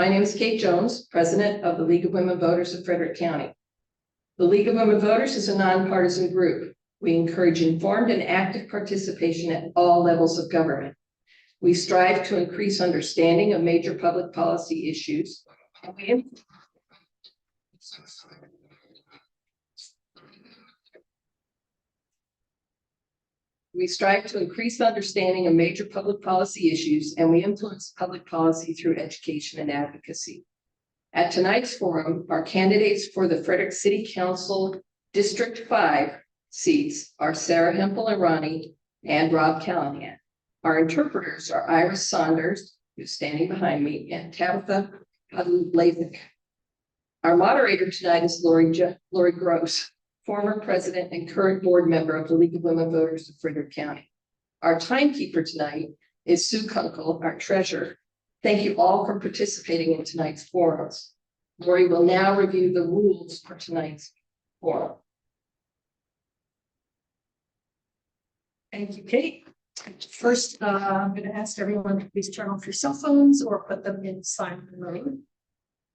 My name is Kate Jones, President of the League of Women Voters of Frederick County. The League of Women Voters is a nonpartisan group. We encourage informed and active participation at all levels of government. We strive to increase understanding of major public policy issues. We strive to increase understanding of major public policy issues, and we influence public policy through education and advocacy. At tonight's forum, our candidates for the Frederick City Council District 5 seats are Sarah Hempel, Irani, and Rob Callahan. Our interpreters are Iris Saunders, who's standing behind me, and Tabitha Lathick. Our moderator tonight is Lori Gross, former president and current board member of the League of Women Voters of Frederick County. Our timekeeper tonight is Sue Kunkel, our treasurer. Thank you all for participating in tonight's forums. Lori will now review the rules for tonight's forum. Thank you, Kate. First, I'm going to ask everyone to please turn off your cell phones or put them in silent mode.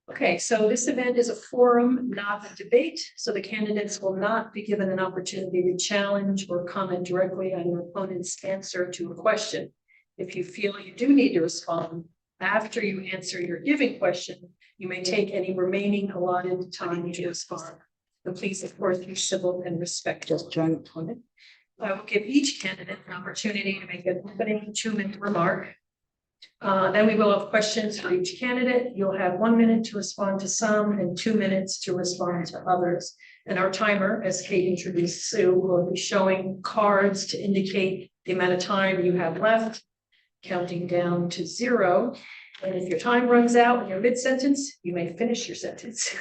Okay, so this event is a forum, not a debate, so the candidates will not be given an opportunity to challenge or comment directly on your opponent's answer to a question. If you feel you do need to respond after you answer your giving question, you may take any remaining allotted time to respond. But please, of course, be civil and respectful. Just join opponent. I will give each candidate an opportunity to make an opening 2-minute remark. Then we will have questions for each candidate. You'll have 1 minute to respond to some and 2 minutes to respond to others. And our timer, as Kate introduced Sue, will be showing cards to indicate the amount of time you have left, counting down to 0. And if your time runs out in your mid-sentence, you may finish your sentence.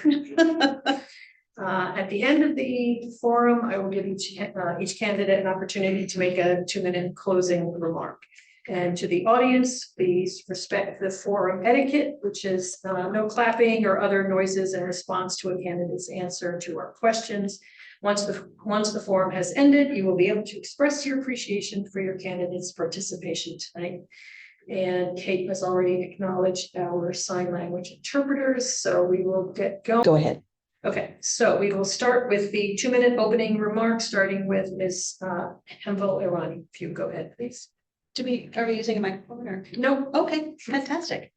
At the end of the forum, I will give each candidate an opportunity to make a 2-minute closing remark. And to the audience, please respect the forum etiquette, which is no clapping or other noises in response to a candidate's answer to our questions. Once the forum has ended, you will be able to express your appreciation for your candidate's participation tonight. And Kate has already acknowledged our sign language interpreters, so we will get going. Go ahead. Okay, so we will start with the 2-minute opening remarks, starting with Ms. Hempel Irani. If you go ahead, please. Are we using a microphone or? No. Okay, fantastic.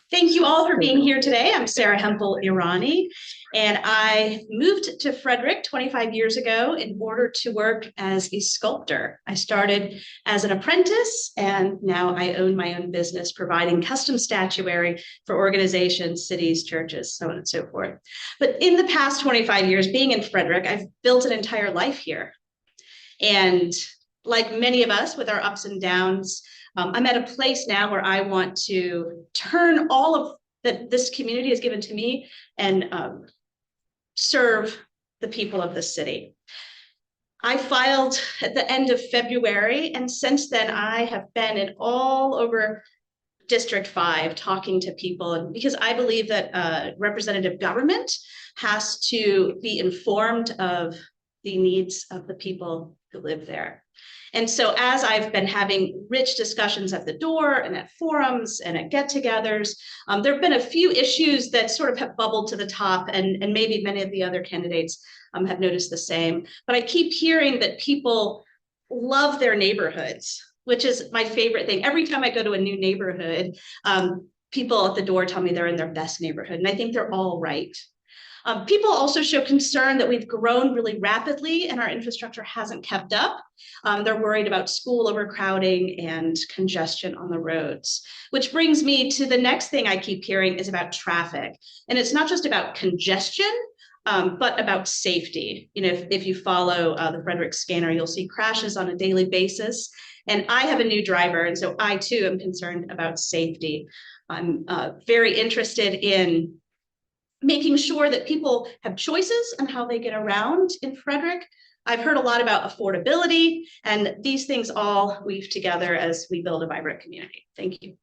Thank you all for being here today. I'm Sarah Hempel Irani, and I moved to Frederick 25 years ago in order to work as a sculptor. I started as an apprentice, and now I own my own business providing custom statuary for organizations, cities, churches, so on and so forth. But in the past 25 years being in Frederick, I've built an entire life here. And like many of us with our ups and downs, I'm at a place now where I want to turn all of that this community has given to me and serve the people of the city. I filed at the end of February, and since then I have been in all over District 5 talking to people, and because I believe that representative government has to be informed of the needs of the people who live there. And so as I've been having rich discussions at the door and at forums and at get-togethers, there have been a few issues that sort of have bubbled to the top, and maybe many of the other candidates have noticed the same. But I keep hearing that people love their neighborhoods, which is my favorite thing. Every time I go to a new neighborhood, people at the door tell me they're in their best neighborhood, and I think they're all right. People also show concern that we've grown really rapidly and our infrastructure hasn't kept up. They're worried about school overcrowding and congestion on the roads, which brings me to the next thing I keep hearing is about traffic. And it's not just about congestion, but about safety. You know, if you follow the Frederick scanner, you'll see crashes on a daily basis. And I have a new driver, and so I too am concerned about safety. I'm very interested in making sure that people have choices on how they get around in Frederick. I've heard a lot about affordability, and these things all weave together as we build a vibrant community. Thank you.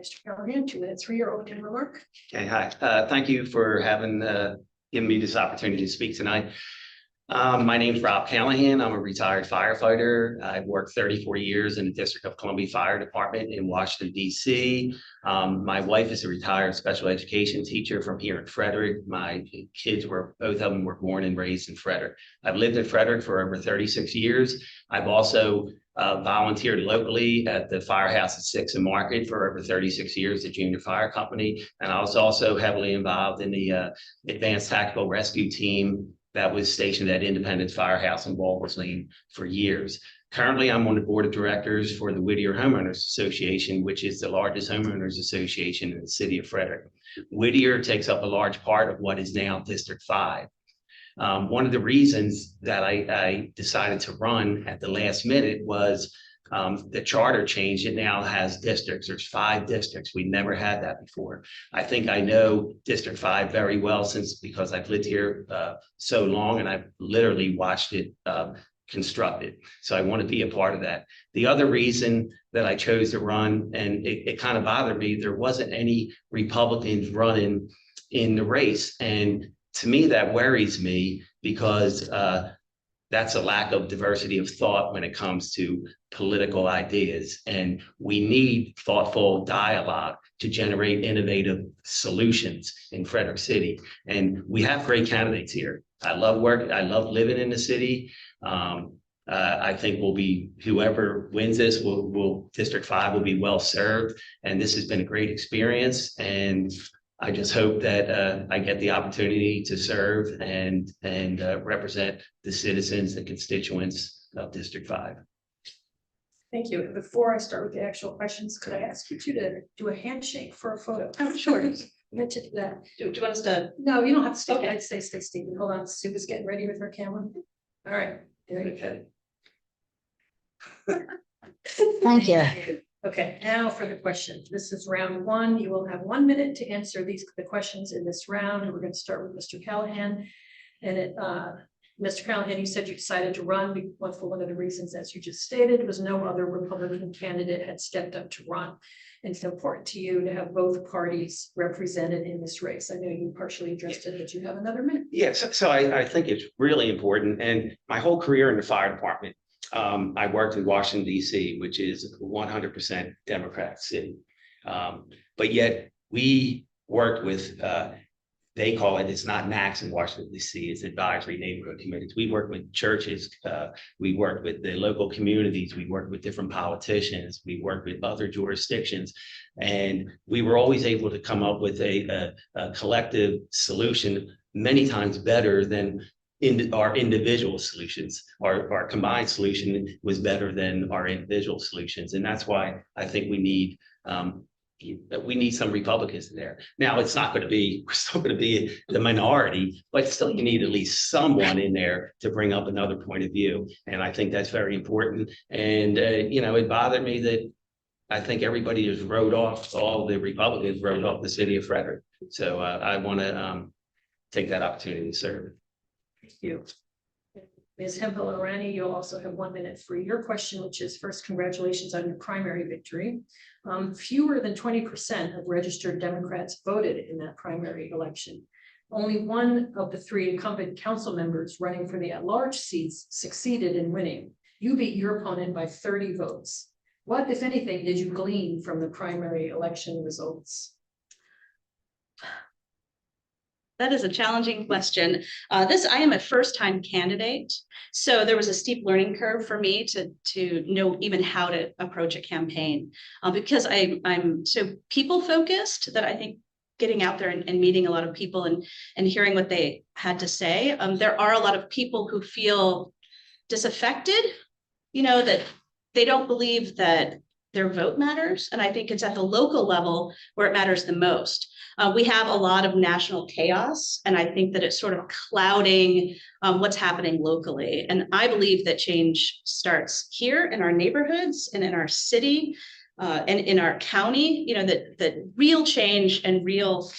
Mr. Callahan, 2 minutes for your opening remark. Okay, hi. Thank you for having given me this opportunity to speak tonight. My name's Rob Callahan. I'm a retired firefighter. I've worked 34 years in the District of Columbia Fire Department in Washington, D.C. My wife is a retired special education teacher from here in Frederick. My kids both of them were born and raised in Frederick. I've lived in Frederick for over 36 years. I've also volunteered locally at the firehouse at 6th and Market for over 36 years, the junior fire company. And I was also heavily involved in the advanced tactical rescue team that was stationed at Independence Firehouse in Baldwin's Lane for years. Currently, I'm on the board of directors for the Whittier Homeowners Association, which is the largest homeowners association in the city of Frederick. Whittier takes up a large part of what is now District 5. One of the reasons that I decided to run at the last minute was the charter change. It now has districts. There's 5 districts. We never had that before. I think I know District 5 very well because I've lived here so long and I've literally watched it constructed. So I want to be a part of that. The other reason that I chose to run, and it kind of bothered me, there wasn't any Republicans running in the race. And to me, that worries me because that's a lack of diversity of thought when it comes to political ideas. And we need thoughtful dialogue to generate innovative solutions in Frederick City. And we have great candidates here. I love living in the city. I think whoever wins this District 5 will be well served. And this has been a great experience. And I just hope that I get the opportunity to serve and represent the citizens and constituents of District 5. Thank you. Before I start with the actual questions, could I ask you two to do a handshake for a photo? Oh, sure. Meant to do that. Do you want us to? No, you don't have to stay. Okay. I'd say stay seated. Hold on. Sue is getting ready with her camera. All right. There you go. Thank you. Okay, now for the questions. This is round 1. You will have 1 minute to answer the questions in this round. And we're going to start with Mr. Callahan. And Mr. Callahan, you said you decided to run for one of the reasons, as you just stated, was no other Republican candidate had stepped up to run. And it's important to you to have both parties represented in this race. I know you partially addressed it, but you have another minute. Yes, so I think it's really important. And my whole career in the fire department, I worked in Washington, D.C., which is 100% Democrat city. But yet we worked with, they call it's not NACs in Washington, D.C., it's advisory neighborhood committees. We work with churches, we work with the local communities, we work with different politicians, we work with other jurisdictions. And we were always able to come up with a collective solution, many times better than our individual solutions. Our combined solution was better than our individual solutions. And that's why I think we need some Republicans in there. Now, we're still going to be the minority, but still you need at least someone in there to bring up another point of view. And I think that's very important. And, it bothered me that I think everybody just all the Republicans wrote off the city of Frederick. So I want to take that opportunity to serve. Thank you. Ms. Hempel Irani, you'll also have 1 minute for your question, which is first, congratulations on your primary victory. Fewer than 20% of registered Democrats voted in that primary election. Only one of the 3 incumbent council members running for the at-large seats succeeded in winning. You beat your opponent by 30 votes. What, if anything, did you glean from the primary election results? That is a challenging question. I am a first-time candidate, so there was a steep learning curve for me to know even how to approach a campaign because I'm so people-focused that I think getting out there and meeting a lot of people and hearing what they had to say. There are a lot of people who feel disaffected, that they don't believe that their vote matters, and I think it's at the local level where it matters the most. We have a lot of national chaos, and I think that it's sort of clouding what's happening locally. And I believe that change starts here in our neighborhoods and in our city and in our county, that real change and real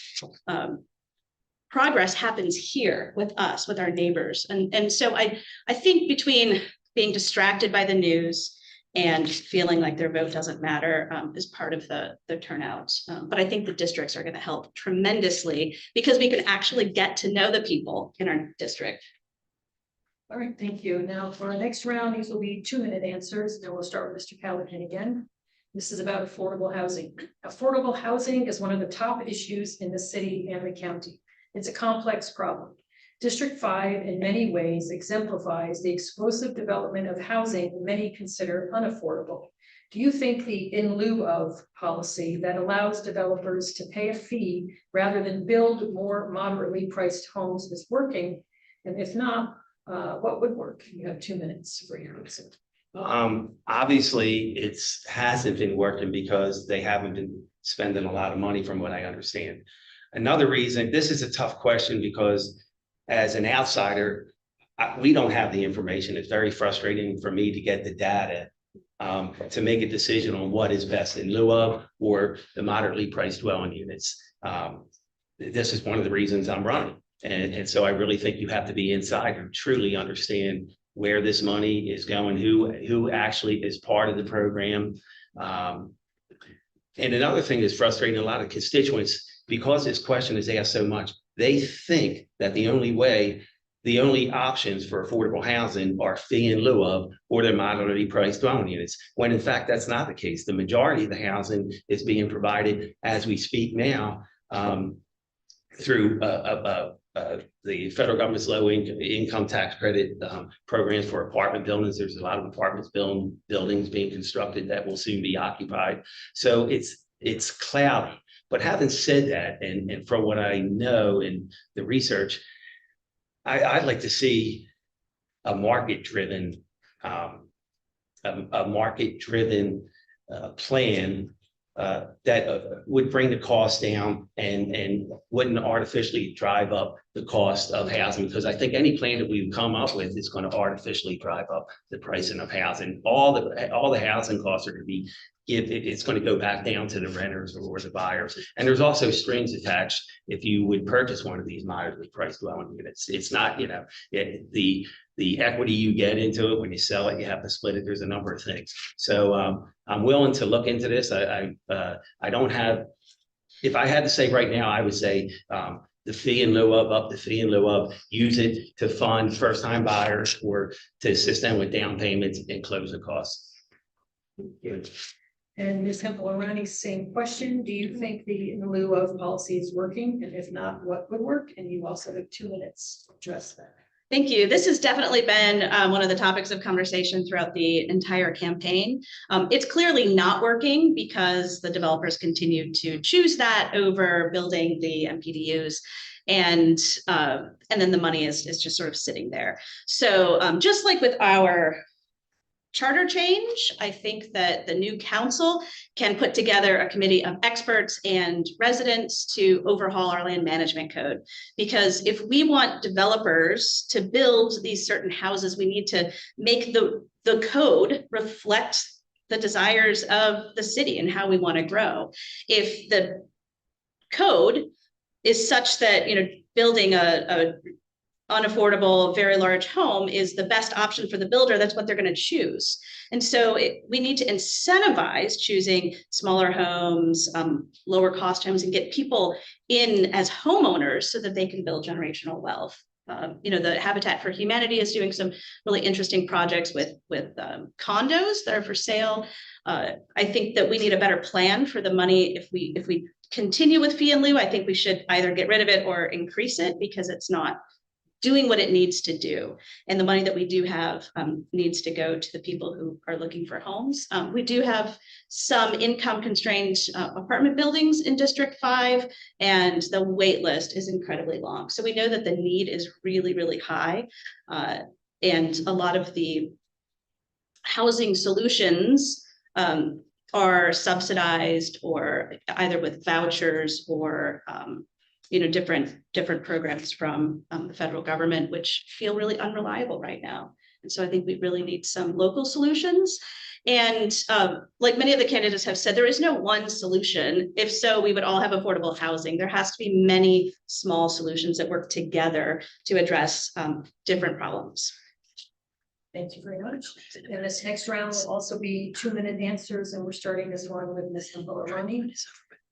progress happens here with us, with our neighbors. And so I think between being distracted by the news and feeling like their vote doesn't matter is part of the turnout. But I think the districts are going to help tremendously because we can actually get to know the people in our district. All right, thank you. Now for our next round, these will be 2-minute answers. Then we'll start with Mr. Callahan again. This is about affordable housing. Affordable housing is one of the top issues in the city and the county. It's a complex problem. District 5 in many ways exemplifies the explosive development of housing many consider unaffordable. Do you think the in lieu of policy that allows developers to pay a fee rather than build more moderately priced homes is working? And if not, what would work? You have 2 minutes for your answer. Obviously, hasn't been working because they haven't been spending a lot of money from what I understand. Another reason, this is a tough question because as an outsider, we don't have the information. It's very frustrating for me to get the data to make a decision on what is best in lieu of or the moderately priced dwelling units. This is one of the reasons I'm running. And so I really think you have to be inside and truly understand where this money is going, who actually is part of the program. And another thing that's frustrating a lot of constituents, because this question is asked so much, they think that the only options for affordable housing are fee in lieu of or the moderately priced dwelling units, when in fact that's not the case. The majority of the housing is being provided as we speak now through the federal government's low income tax credit programs for apartment buildings. There's a lot of apartments buildings being constructed that will soon be occupied. So it's cloudy. But having said that, and from what I know in the research, I'd like to see a market-driven plan that would bring the cost down and wouldn't artificially drive up the cost of housing, because I think any plan that we come up with is going to artificially drive up the pricing of housing. All the housing costs are going to be, it's going to go back down to the renters or the buyers. And there's also strings attached if you would purchase one of these moderately priced dwelling units. It's not, the equity you get into it when you sell it, you have to split it. There's a number of things. So I'm willing to look into this. I don't have, if I had to say right now, I would say the fee in lieu of, use it to fund first-time buyers or to assist them with down payments and closing costs. And Ms. Hempel, Irani, same question. Do you think the in lieu of policy is working? And if not, what would work? And you also have 2 minutes to address that. Thank you. This has definitely been one of the topics of conversation throughout the entire campaign. It's clearly not working because the developers continue to choose that over building the MPDUs. And then the money is just sort of sitting there. So just like with our charter change, I think that the new council can put together a committee of experts and residents to overhaul our land management code. Because if we want developers to build these certain houses, we need to make the code reflect the desires of the city and how we want to grow. If the code is such that, building a unaffordable, very large home is the best option for the builder, that's what they're going to choose. And so we need to incentivize choosing smaller homes, lower cost homes, and get people in as homeowners so that they can build generational wealth. The Habitat for Humanity is doing some really interesting projects with condos that are for sale. I think that we need a better plan for the money. If we continue with fee in lieu, I think we should either get rid of it or increase it because it's not doing what it needs to do. And the money that we do have needs to go to the people who are looking for homes. We do have some income constrained apartment buildings in District 5, and the wait list is incredibly long. So we know that the need is really, really high. And a lot of the housing solutions are subsidized or either with vouchers or different programs from the federal government, which feel really unreliable right now. And so I think we really need some local solutions. And like many of the candidates have said, there is no one solution. If so, we would all have affordable housing. There has to be many small solutions that work together to address different problems. Thank you very much. And this next round will also be 2-minute answers, and we're starting this one with Ms. Hempel.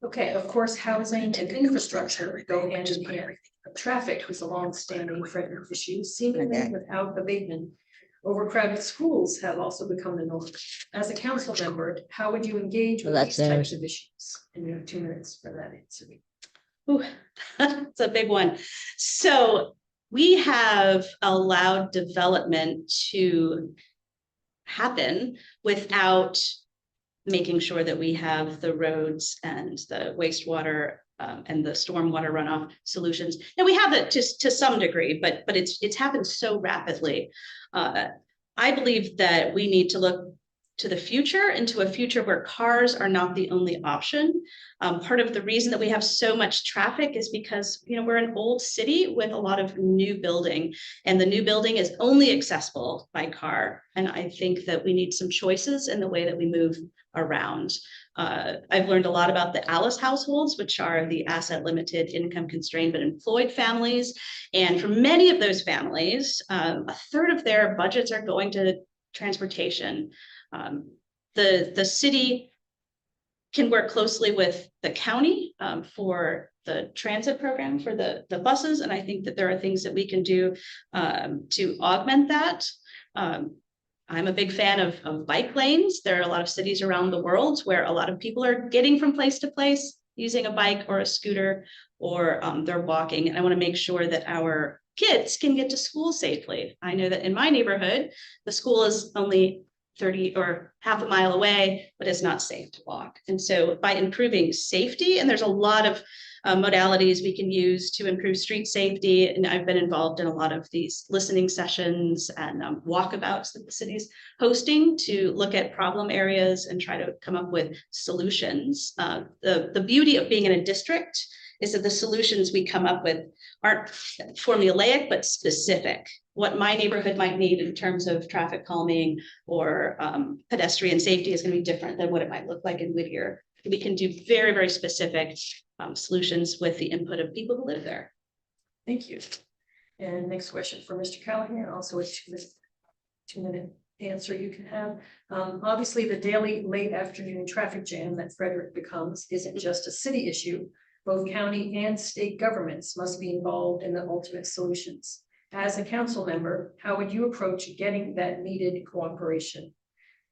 Okay, of course, housing and infrastructure go hand in hand. traffic was a long-standing Frederick issue, seemingly Okay. without abatement. Overcrowded schools have also become the norm. As a council member, how would you engage with Well, these that's types theirs. of issues? And you have 2 minutes for that answer. Ooh, it's a big one. So we have allowed development to happen without making sure that we have the roads and the wastewater and the stormwater runoff solutions. And we have it to some degree, but it's happened so rapidly. I believe that we need to look to the future, into a future where cars are not the only option. Part of the reason that we have so much traffic is because, you know, we're an old city with a lot of new building, and the new building is only accessible by car. And I think that we need some choices in the way that we move around. I've learned a lot about the Alice households, which are the asset limited, income constrained, but employed families. And for many of those families, a third of their budgets are going to transportation. The city can work closely with the county for the transit program for the buses. And I think that there are things that we can do to augment that. I'm a big fan of bike lanes. There are a lot of cities around the world where a lot of people are getting from place to place using a bike or a scooter, or they're walking. And I want to make sure that our kids can get to school safely. I know that in my neighborhood, the school is only 30 or half a mile away, but it's not safe to walk. And so by improving safety, and there's a lot of modalities we can use to improve street safety. And I've been involved in a lot of these listening sessions and walkabouts that the city's hosting to look at problem areas and try to come up with solutions. The beauty of being in a district is that the solutions we come up with aren't formulaic, but specific. What my neighborhood might need in terms of traffic calming or pedestrian safety is going to be different than what it might look like in Whittier. We can do very, very specific solutions with the input of people who live there. Thank you. And next question for Mr. Callahan, also a 2-minute answer you can have. Obviously, the daily late afternoon traffic jam that Frederick becomes isn't just a city issue. Both county and state governments must be involved in the ultimate solutions. As a council member, how would you approach getting that needed cooperation?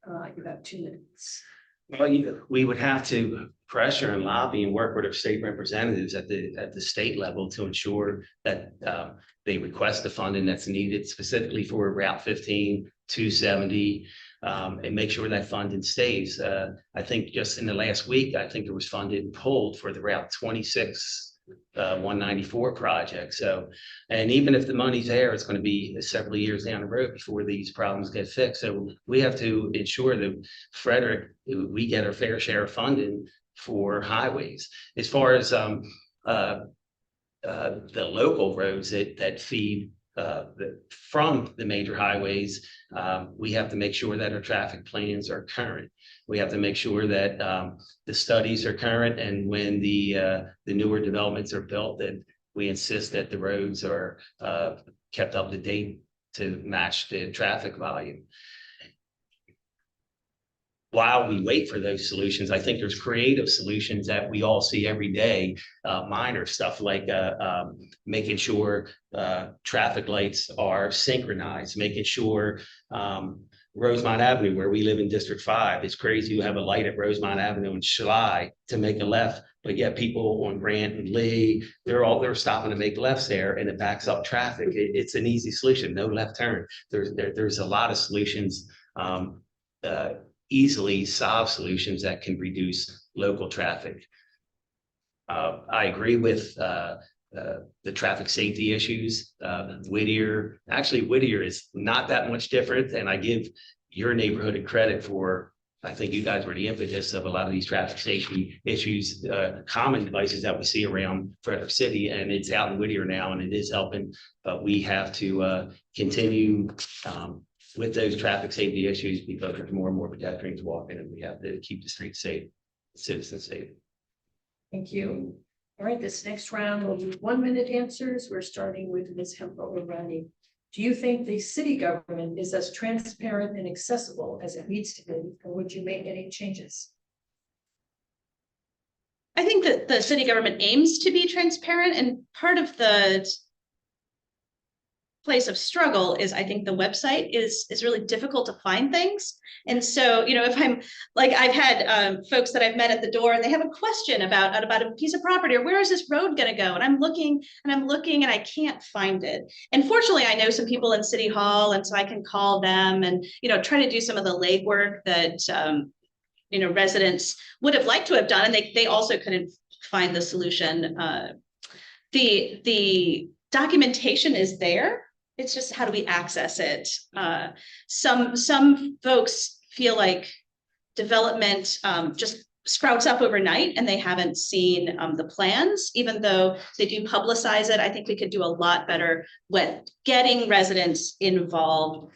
You have 2 minutes. Well, we would have to pressure and lobby and work with our state representatives at the state level to ensure that they request the funding that's needed specifically for Route 15, 270, and make sure that funding stays. I think just in the last week, I think there was funding pulled for the Route 26 194 project. So, and even if the money's there, it's going to be several years down the road before these problems get fixed. So we have to ensure that Frederick, we get our fair share of funding for highways. As far as the local roads that feed from the major highways, we have to make sure that our traffic plans are current. We have to make sure that the studies are current, and when the newer developments are built, that we insist that the roads are kept up to date to match the traffic volume. While we wait for those solutions, I think there's creative solutions that we all see every day, minor stuff like making sure traffic lights are synchronized, making sure Rosemont Avenue, where we live in District 5, it's crazy you have a light at Rosemont Avenue and Schley to make a left, but yet people on Grant and Lee, they're stopping to make lefts there, and it backs up traffic. It's an easy solution, no left turn. There's a lot of solutions, easily solve solutions that can reduce local traffic. I agree with the traffic safety issues. Whittier is not that much different, and I give your neighborhood a credit for, I think you guys were the impetus of a lot of these traffic safety issues, common devices that we see around Frederick City, and it's out in Whittier now, and it is helping, but we have to continue with those traffic safety issues because there's more and more pedestrians walking, and we have to keep the streets safe, citizens safe. Thank you. All right, this next round will be 1-minute answers. We're starting with Ms. Hempel Irani. Do you think the city government is as transparent and accessible as it needs to be, or would you make any changes? I think that the city government aims to be transparent, and part of the place of struggle is I think the website is really difficult to find things. And so, if I'm like, I've had folks that I've met at the door and they have a question about a piece of property, or where is this road going to go? And I'm looking and I can't find it. And fortunately, I know some people in City Hall, and so I can call them and, try to do some of the legwork that, residents would have liked to have done. And they also couldn't find the solution. The documentation is there. It's just, how do we access it? Some folks feel like development just sprouts up overnight and they haven't seen the plans, even though they do publicize it. I think we could do a lot better with getting residents involved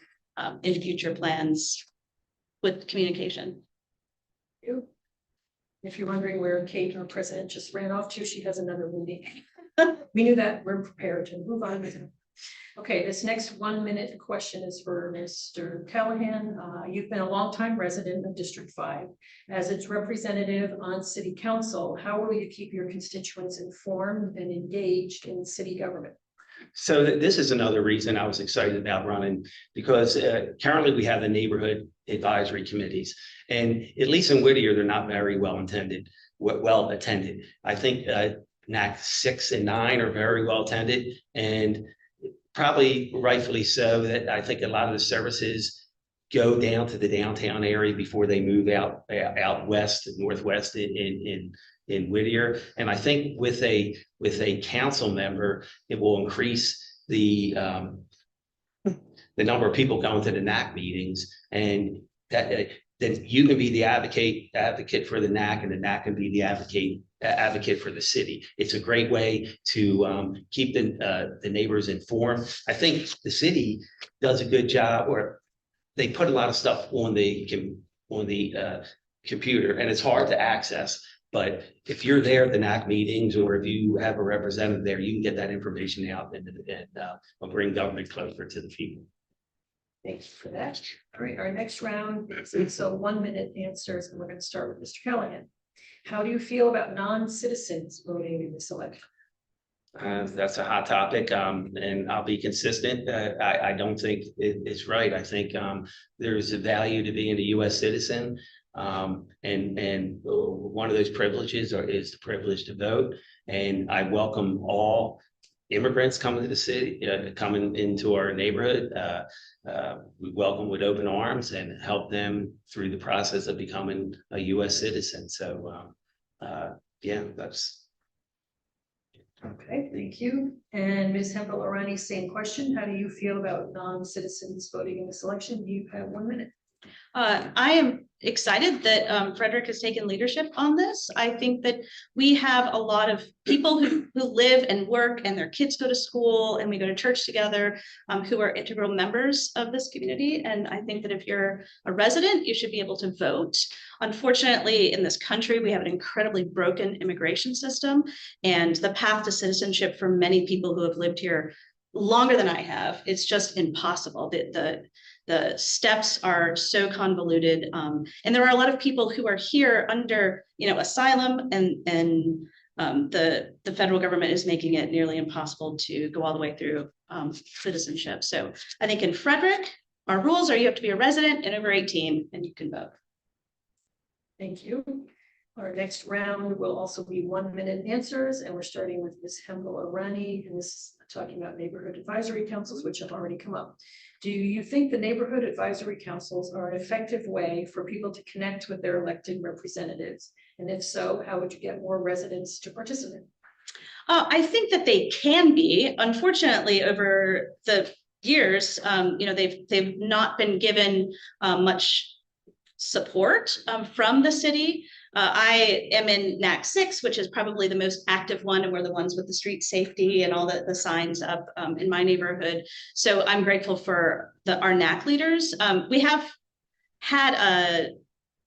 in future plans with communication. If you're wondering where Kate, our president, just ran off to, she has another meeting. We knew that. We're prepared to move on with it. Okay, this next 1 minute question is for Mr. Callahan. You've been a longtime resident of District 5. As its representative on City Council, how will you keep your constituents informed and engaged in city government? So this is another reason I was excited about running, because currently we have the neighborhood advisory committees, and at least in Whittier, they're not very well attended. I think NAC 6 and 9 are very well attended, and probably rightfully so. That I think a lot of the services go down to the downtown area before they move out west, northwest in Whittier. And I think with a council member, it will increase the number of people going to the NAC meetings, and that you can be the advocate for the NAC, and the NAC can be the advocate for the city. It's a great way to keep the neighbors informed. I think the city does a good job, or they put a lot of stuff on the computer, and it's hard to access. But if you're there at the NAC meetings, or if you have a representative there, you can get that information out and will bring government closer to the people. Thank you for that. All right, our next round is so 1 minute answers, and we're going to start with Mr. Callahan. How do you feel about non-citizens voting in this election? That's a hot topic, and I'll be consistent. I don't think it's right. I think there's a value to being a U.S. citizen, and one of those privileges is the privilege to vote. And I welcome all immigrants coming to the city, coming into our neighborhood. We welcome with open arms and help them through the process of becoming a U.S. citizen. So, yeah, that's. Okay, thank you. And Ms. Hempel Irani, same question. How do you feel about non-citizens voting in this election? You have 1 minute. I am excited that Frederick has taken leadership on this. I think that we have a lot of people who live and work, and their kids go to school, and we go to church together, who are integral members of this community. And I think that if you're a resident, you should be able to vote. Unfortunately, in this country, we have an incredibly broken immigration system, and the path to citizenship for many people who have lived here longer than I have, it's just impossible. The steps are so convoluted, and there are a lot of people who are here under, asylum, and the federal government is making it nearly impossible to go all the way through citizenship. So I think in Frederick, our rules are you have to be a resident and over 18, and you can vote. Thank you. Our next round will also be 1 minute answers, and we're starting with Ms. Hempel Irani, and this is talking about neighborhood advisory councils, which have already come up. Do you think the neighborhood advisory councils are an effective way for people to connect with their elected representatives? And if so, how would you get more residents to participate? I think that they can be. Unfortunately, over the years, they've not been given much support from the city. I am in NAC 6, which is probably the most active one, and we're the ones with the street safety and all the signs up in my neighborhood. So I'm grateful for our NAC leaders. We have had a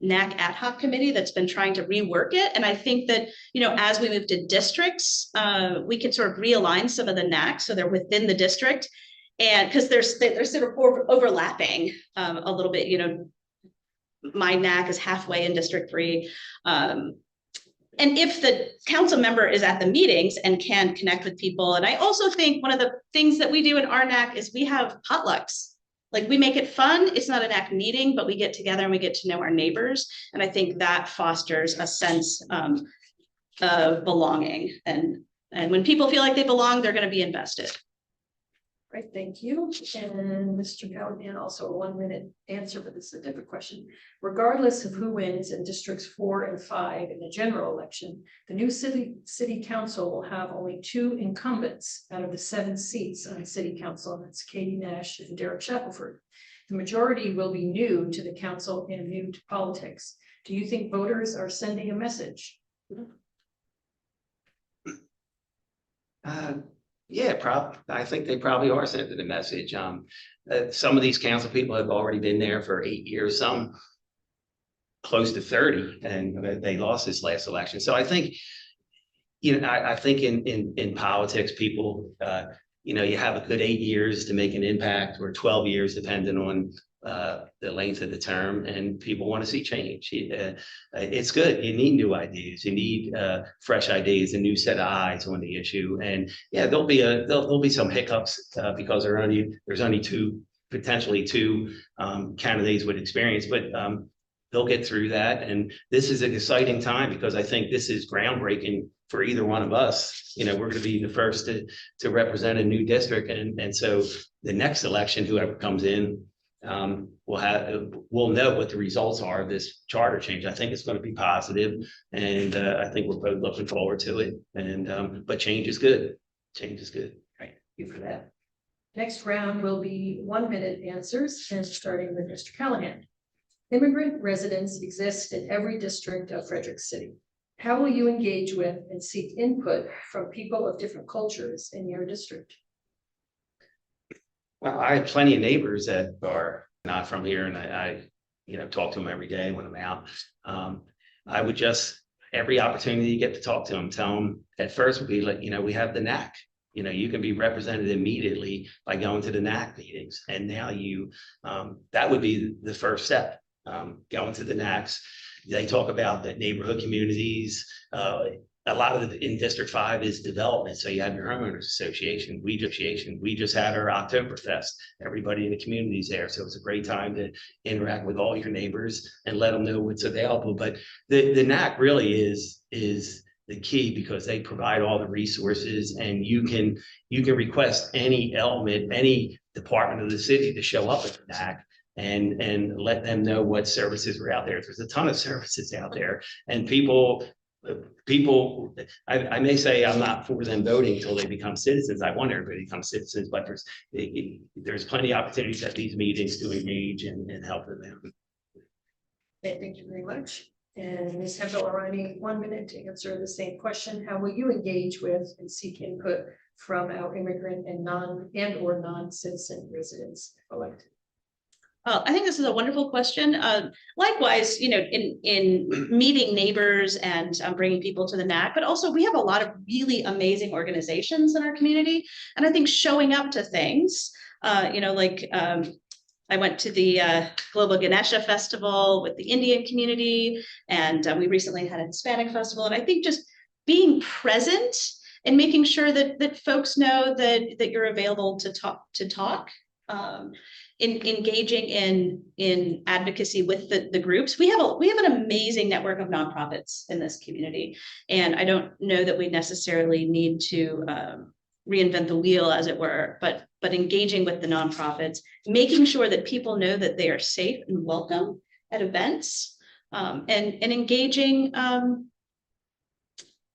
NAC ad hoc committee that's been trying to rework it. And I think that, as we move to districts, we can sort of realign some of the NACs so they're within the district. And because they're sort of overlapping a little bit, my NAC is halfway in District 3. and if the council member is at the meetings and can connect with people. And I also think one of the things that we do in our NAC is we have potlucks. Like, we make it fun. It's not a NAC meeting, but we get together and we get to know our neighbors. And I think that fosters a sense of belonging. And when people feel like they belong, they're going to be invested. Right, thank you. And Mr. Callahan, also a 1 minute answer, but this is a different question. Regardless of who wins in districts 4 and 5 in the general election, the new city council will have only 2 incumbents out of the 7 seats on the city council, and that's Katie Nash and Derek Shackelford. The majority will be new to the council and new to politics. Do you think voters are sending a message? Yeah, I think they probably are sending a message. Some of these council people have already been there for 8 years, some close to 30, and they lost this last election. So I think, I think in politics, people, you have a good 8 years to make an impact, or 12 years, depending on the length of the term, and people want to see change. It's good. You need new ideas. You need fresh ideas, a new set of eyes on the issue. And yeah, there'll be some hiccups because there's only potentially two candidates with experience, but they'll get through that. And this is an exciting time because I think this is groundbreaking for either one of us. We're going to be the first to represent a new district, and so the next election, whoever comes in, we'll know what the results are of this charter change. I think it's going to be positive, and I think we're both looking forward to it. And but change is good. Change is good. Right. Thank you for that. Next round will be 1 minute answers, and starting with Mr. Callahan. Immigrant residents exist in every district of Frederick City. How will you engage with and seek input from people of different cultures in your district? Well, I have plenty of neighbors that are not from here, and I talk to them every day when I'm out. I would just, every opportunity you get to talk to them, tell them at first would be like, we have the NAC. You can be represented immediately by going to the NAC meetings, and now that would be the first step. Going to the NACs. They talk about the neighborhood communities. A lot of in District 5 is development. So you have your homeowners association. We just had our Oktoberfest. Everybody in the community is there. So it's a great time to interact with all your neighbors and let them know what's available. But the NAC really is the key, because they provide all the resources, and you can request any element, any department of the city to show up at the NAC and let them know what services are out there. There's a ton of services out there, and people, I may say I'm not for them voting until they become citizens. I want everybody to become citizens, but there's plenty of opportunities at these meetings to engage and help them. Thank you very much. And Ms. Hempel, Irani, 1 minute to answer the same question. How will you engage with and seek input from our immigrant and or non-citizen residents if elected? I think this is a wonderful question. Likewise, in meeting neighbors and bringing people to the NAC, but also we have a lot of really amazing organizations in our community. And I think showing up to things, I went to the Global Ganesha Festival with the Indian community, and we recently had a Hispanic festival. And I think just being present and making sure that folks know that you're available to talk. Engaging in advocacy with the groups. We have an amazing network of nonprofits in this community, and I don't know that we necessarily need to reinvent the wheel, as it were, but engaging with the nonprofits, making sure that people know that they are safe and welcome at events, and engaging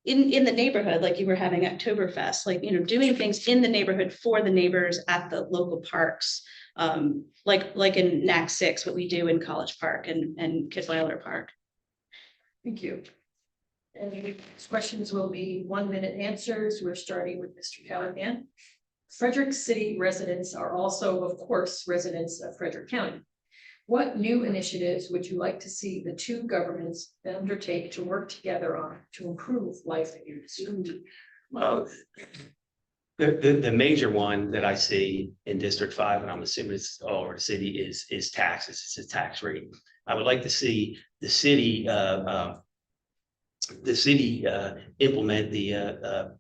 in the neighborhood, like you were having Oktoberfest, doing things in the neighborhood for the neighbors at the local parks. Like in NAC 6, what we do in College Park and Kidweiler Park. Thank you. And these questions will be 1 minute answers. We're starting with Mr. Callahan. Frederick City residents are also, of course, residents of Frederick County. What new initiatives would you like to see the two governments undertake to work together on to improve life in your district? Well, the major one that I see in District 5, and I'm assuming it's all over the city, is taxes. It's a tax rate. I would like to see the city the city implement the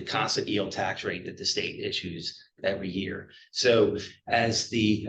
constant yield tax rate that the state issues every year. So as the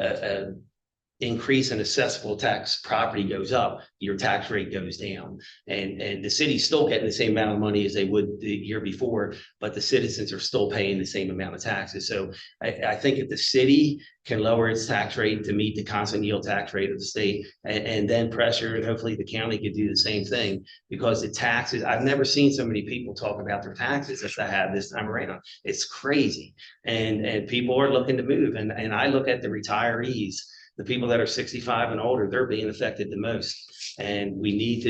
increase in assessable tax property goes up, your tax rate goes down. And the city's still getting the same amount of money as they would the year before, but the citizens are still paying the same amount of taxes. So I think if the city can lower its tax rate to meet the constant yield tax rate of the state and then pressure, and hopefully the county could do the same thing, because the taxes, I've never seen so many people talk about their taxes as I have this time around. It's crazy. And people are looking to move. And I look at the retirees, the people that are 65 and older, they're being affected the most. And we need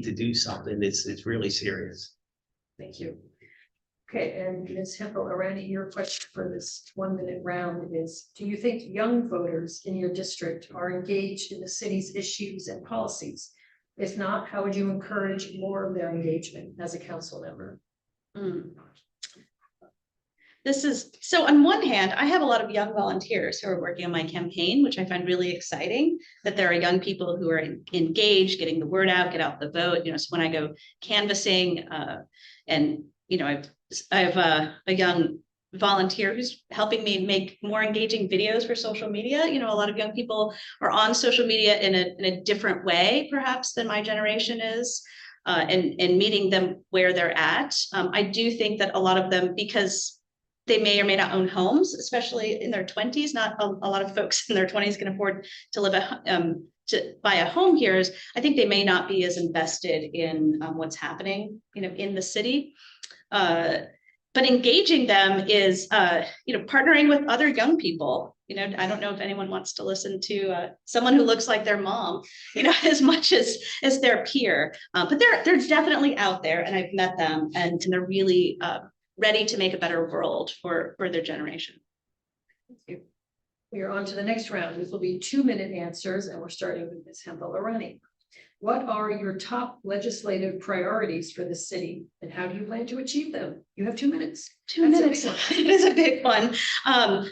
to do something. It's really serious. Thank you. Okay, and Ms. Hempel, Irani, your question for this 1-minute round is, do you think young voters in your district are engaged in the city's issues and policies? If not, how would you encourage more of their engagement as a council member? This is, so on one hand, I have a lot of young volunteers who are working on my campaign, which I find really exciting, that there are young people who are engaged, getting the word out, get out the vote. You know, so when I go canvassing and, you know, I have a young volunteer who's helping me make more engaging videos for social media. You know, a lot of young people are on social media in a different way, perhaps, than my generation is, and meeting them where they're at. I do think that a lot of them, because they may or may not own homes, especially in their 20s. Not a lot of folks in their 20s can afford to live to buy a home here. I think they may not be as invested in what's happening, you know, in the city. But engaging them is, you know, partnering with other young people. You know, I don't know if anyone wants to listen to someone who looks like their mom, you know, as much as their peer. But they're definitely out there, and I've met them, and they're really ready to make a better world for their generation. Thank you. We are on to the next round. This will be 2-minute answers, and we're starting with Ms. Hempel Irani. What are your top legislative priorities for the city, and how do you plan to achieve them? You have 2 minutes. 2 minutes. It is a big one. On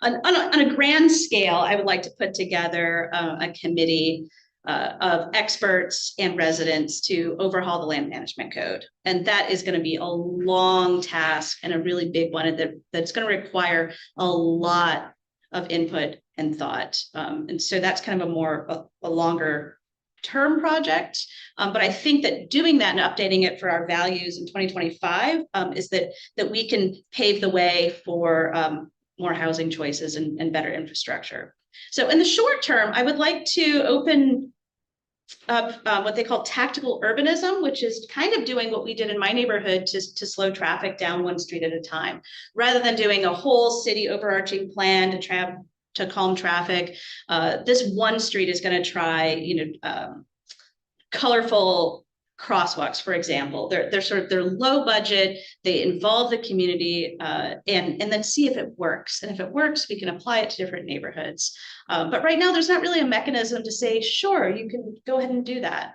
a grand scale, I would like to put together a committee of experts and residents to overhaul the land management code. And that is going to be a long task and a really big one that's going to require a lot of input and thought. And so that's kind of a longer term project. But I think that doing that and updating it for our values in 2025 is that we can pave the way for more housing choices and better infrastructure. So in the short term, I would like to open up what they call tactical urbanism, which is kind of doing what we did in my neighborhood to slow traffic down one street at a time, rather than doing a whole city overarching plan to calm traffic. This one street is going to try, you know, colorful crosswalks, for example. They're low budget, they involve the community, and then see if it works. And if it works, we can apply it to different neighborhoods. But right now, there's not really a mechanism to say, sure, you can go ahead and do that.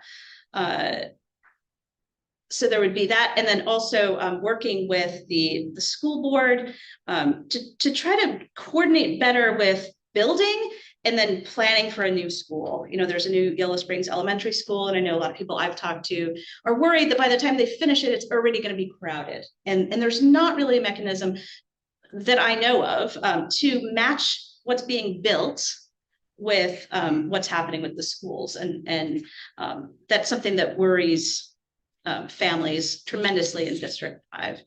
So there would be that, and then also working with the school board to try to coordinate better with building and then planning for a new school. You know, there's a new Yellow Springs Elementary School, and I know a lot of people I've talked to are worried that by the time they finish it, it's already going to be crowded. And there's not really a mechanism that I know of to match what's being built with what's happening with the schools. And that's something that worries families tremendously in District 5.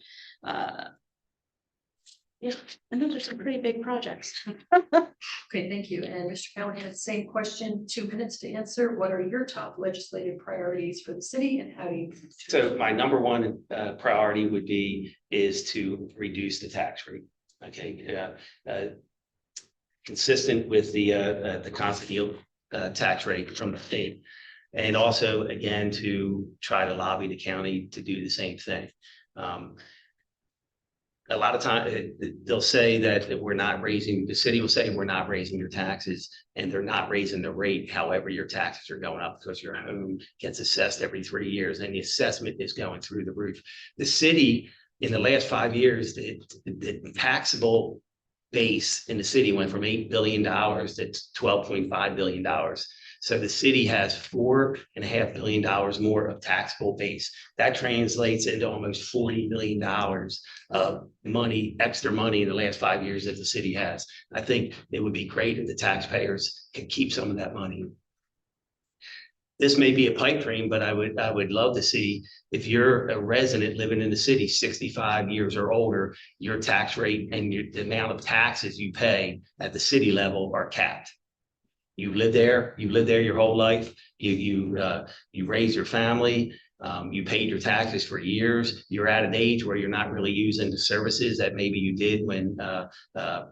Yeah, and those are some pretty big projects. Okay, thank you. And Mr. Callahan, same question, 2 minutes to answer. What are your top legislative priorities for the city, and how do you? So my number one priority is to reduce the tax rate. Okay, consistent with the constant yield tax rate from the state, and also again to try to lobby the county to do the same thing. A lot of times they'll say that the city will say we're not raising your taxes, and they're not raising the rate. However, your taxes are going up because your home gets assessed every 3 years, and the assessment is going through the roof. The city, in the last 5 years, the taxable base in the city went from $8 billion to $12.5 billion. So the city has $4.5 billion more of taxable base. That translates into almost $40 million of money, extra money in the last 5 years that the city has. I think it would be great if the taxpayers could keep some of that money. This may be a pipe dream, but I would love to see, if you're a resident living in the city, 65 years or older, your tax rate and the amount of taxes you pay at the city level are capped. You live there your whole life. You raise your family. You paid your taxes for years. You're at an age where you're not really using the services that maybe you did when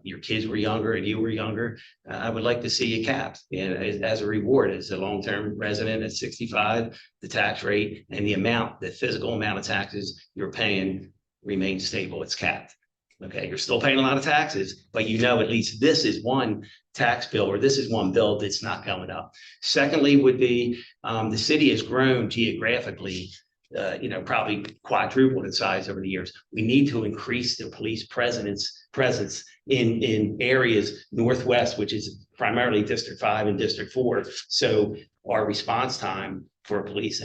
your kids were younger and you were younger. I would like to see it capped, and as a reward, as a long-term resident at 65, the tax rate and the physical amount of taxes you're paying remains stable. It's capped. Okay, you're still paying a lot of taxes, but at least this is one tax bill, or this is one bill that's not going up. Secondly, would be the city has grown geographically, probably quadrupled in size over the years. We need to increase the police presence in areas northwest, which is primarily District 5 and District 4. So our response time for police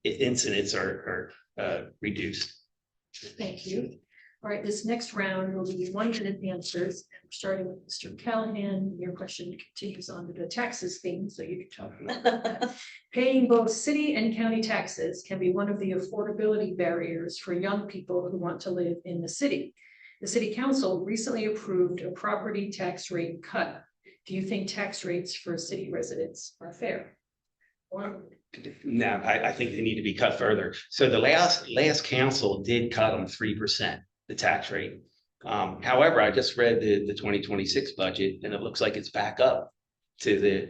incidents are reduced. Thank you. All right, this next round will be 1-minute answers. And we're starting with Mr. Callahan. Your question continues on to the taxes theme, so you can talk about that. Paying both city and county taxes can be one of the affordability barriers for young people who want to live in the city. The city council recently approved a property tax rate cut. Do you think tax rates for city residents are fair? No, I think they need to be cut further. So the last council did cut on 3%. The tax rate. However, I just read the 2026 budget, and it looks like it's back up to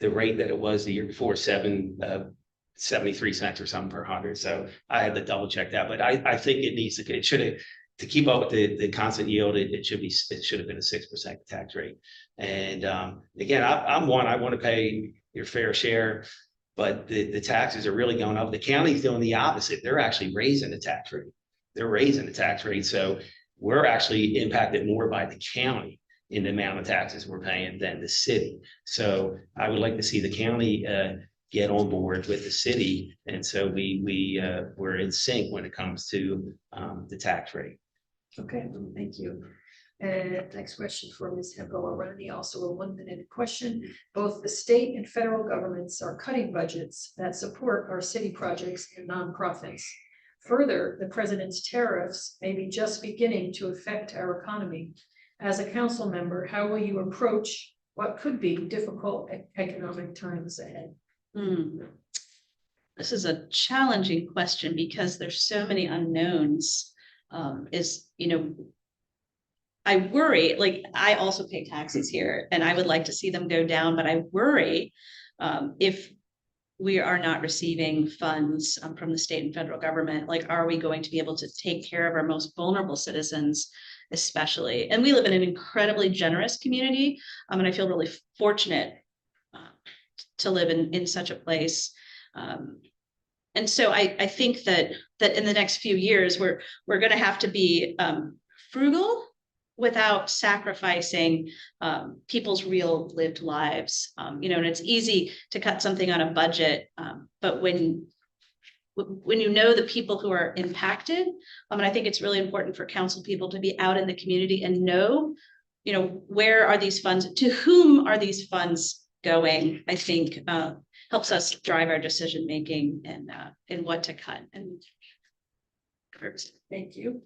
the rate that it was the year before, 73 cents or something per hundred. So I had to double check that, but I think it should have, to keep up with the constant yield, it should have been a 6% tax rate. And again, I want to pay your fair share, but the taxes are really going up. The county's doing the opposite. They're actually raising the tax rate. They're raising the tax rate. So we're actually impacted more by the county in the amount of taxes we're paying than the city. So I would like to see the county get on board with the city. And so we're in sync when it comes to the tax rate. Okay, thank you. And next question for Ms. Hempel Irani, also a 1-minute question. Both the state and federal governments are cutting budgets that support our city projects and nonprofits. Further, the president's tariffs may be just beginning to affect our economy. As a council member, how will you approach what could be difficult economic times ahead? This is a challenging question because there's so many unknowns. I worry, like I also pay taxes here and I would like to see them go down, but I worry if we are not receiving funds from the state and federal government, like, are we going to be able to take care of our most vulnerable citizens, especially? And we live in an incredibly generous community. And I feel really fortunate to live in such a place. And so I think that in the next few years, we're going to have to be frugal without sacrificing people's real lived lives. And it's easy to cut something on a budget, but when the people who are impacted, and I think it's really important for council people to be out in the community and know, where are these funds, to whom are these funds going, I think helps us drive our decision making and what to cut. And thank you.